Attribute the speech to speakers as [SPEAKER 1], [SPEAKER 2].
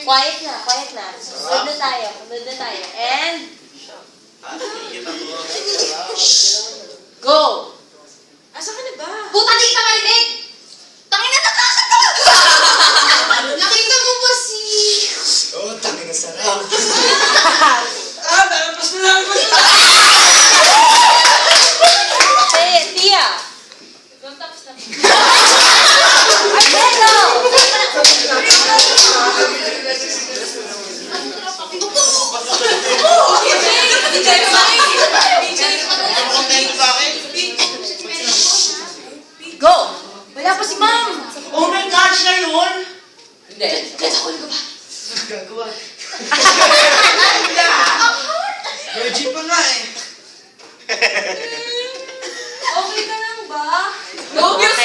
[SPEAKER 1] Quiet na, quiet na. Sunod na tayo, sunod na tayo. And... Go!
[SPEAKER 2] Asa ka na ba?
[SPEAKER 1] Puta, di kita marinig! Tangin na natakas ka!
[SPEAKER 2] Nakita mo ba si...
[SPEAKER 3] Oo, tangin na sarap.
[SPEAKER 2] Nalapas na lang ko siya!
[SPEAKER 1] Hey, Tia! Tapos na. Hello! Go! Wala pa si Ma'am!
[SPEAKER 2] Oh my gosh, ngayon?
[SPEAKER 1] Hindi. Kaya ako ko ba?
[SPEAKER 3] Gagawa.
[SPEAKER 2] Virgin pa nga eh.
[SPEAKER 1] Okay ka lang ba? Obvious!